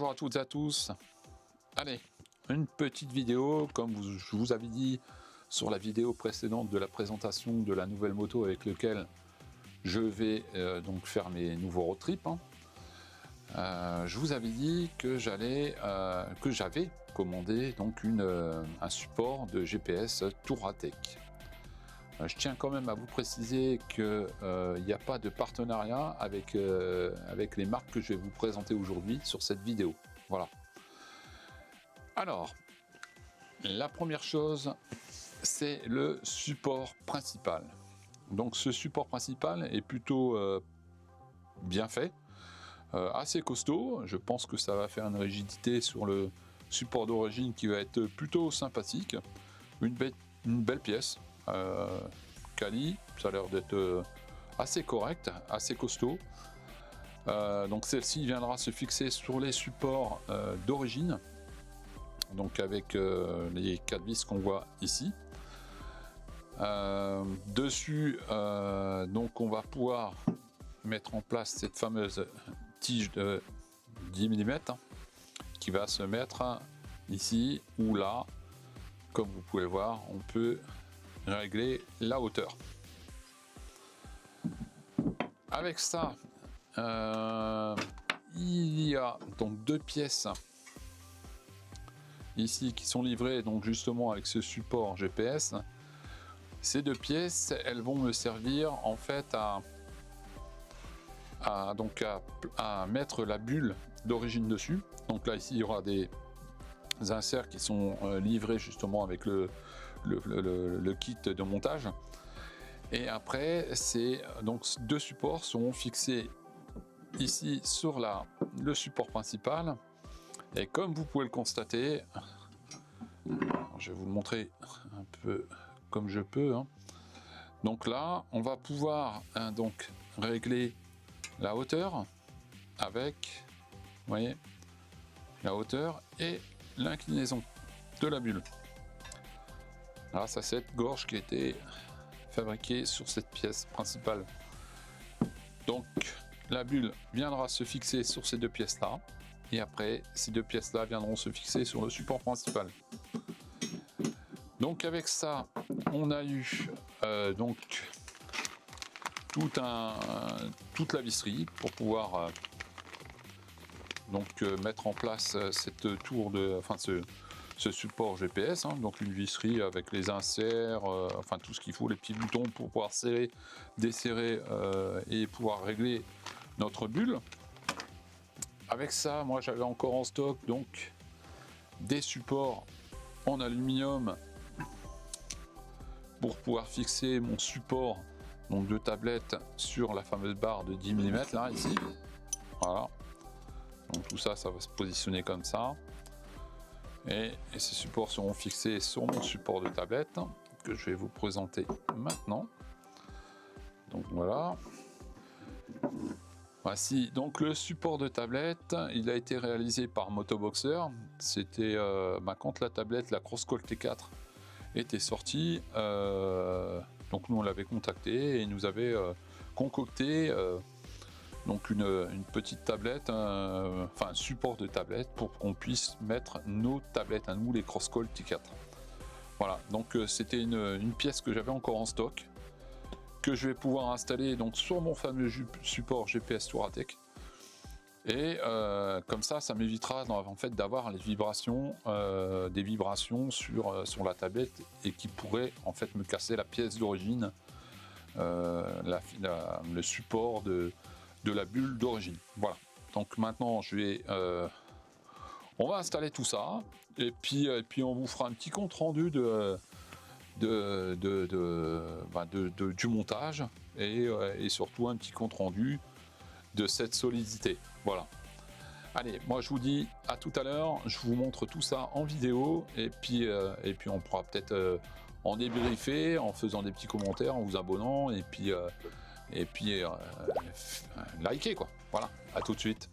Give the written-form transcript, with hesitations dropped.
Bonjour à toutes et à tous. Allez, une petite vidéo, comme je vous avais dit sur la vidéo précédente de la présentation de la nouvelle moto avec laquelle je vais donc faire mes nouveaux road trips. Je vous avais dit que j'avais commandé donc un support de GPS Touratech. Je tiens quand même à vous préciser qu'il n'y a pas de partenariat avec les marques que je vais vous présenter aujourd'hui sur cette vidéo. Voilà. Alors, la première chose, c'est le support principal. Donc ce support principal est plutôt bien fait, assez costaud. Je pense que ça va faire une rigidité sur le support d'origine qui va être plutôt sympathique. Une belle pièce. Quali, ça a l'air d'être assez correct, assez costaud. Donc celle-ci viendra se fixer sur les supports d'origine, donc avec les 4 vis qu'on voit ici. Dessus, donc on va pouvoir mettre en place cette fameuse tige de 10 mm qui va se mettre ici ou là. Comme vous pouvez le voir, on peut régler la hauteur. Avec ça, il y a donc 2 pièces ici qui sont livrées donc justement avec ce support GPS. Ces 2 pièces, elles vont me servir en fait à mettre la bulle d'origine dessus. Donc là ici il y aura des inserts qui sont livrés justement avec le kit de montage, et après c'est donc 2 supports seront fixés ici sur le support principal, et comme vous pouvez le constater, je vais vous le montrer un peu comme je peux, donc là on va pouvoir donc régler la hauteur avec, vous voyez, la hauteur et l'inclinaison de la bulle grâce à cette gorge qui a été fabriquée sur cette pièce principale. Donc la bulle viendra se fixer sur ces 2 pièces là, et après ces 2 pièces là viendront se fixer sur le support principal. Donc avec ça on a eu donc toute la visserie pour pouvoir mettre en place cette tour ce support GPS, donc une visserie avec les inserts, enfin tout ce qu'il faut, les petits boutons pour pouvoir serrer, desserrer et pouvoir régler notre bulle. Avec ça, moi j'avais encore en stock donc des supports en aluminium pour pouvoir fixer mon support donc de tablette sur la fameuse barre de 10 mm là ici. Voilà. Donc tout ça, ça va se positionner comme ça. Et ces supports seront fixés sur mon support de tablette que je vais vous présenter maintenant. Donc voilà. Voici donc le support de tablette. Il a été réalisé par Motoboxer. C'était quand la tablette, la Crosscall T4 était sortie. Donc nous on l'avait contacté et il nous avait concocté donc une petite tablette, un support de tablette pour qu'on puisse mettre nos tablettes à nous, les Crosscall T4. Voilà, donc c'était une pièce que j'avais encore en stock, que je vais pouvoir installer donc sur mon fameux support GPS Touratech, et comme ça m'évitera en fait d'avoir des vibrations sur la tablette, et qui pourrait en fait me casser la pièce d'origine, le support de la bulle d'origine. Voilà, donc maintenant on va installer tout ça, et puis on vous fera un petit compte rendu du montage, et surtout un petit compte rendu de cette solidité. Voilà, allez, moi je vous dis à tout à l'heure, je vous montre tout ça en vidéo, et puis on pourra peut-être en débriefer en faisant des petits commentaires, en vous abonnant, et puis liker quoi. Voilà, à tout de suite.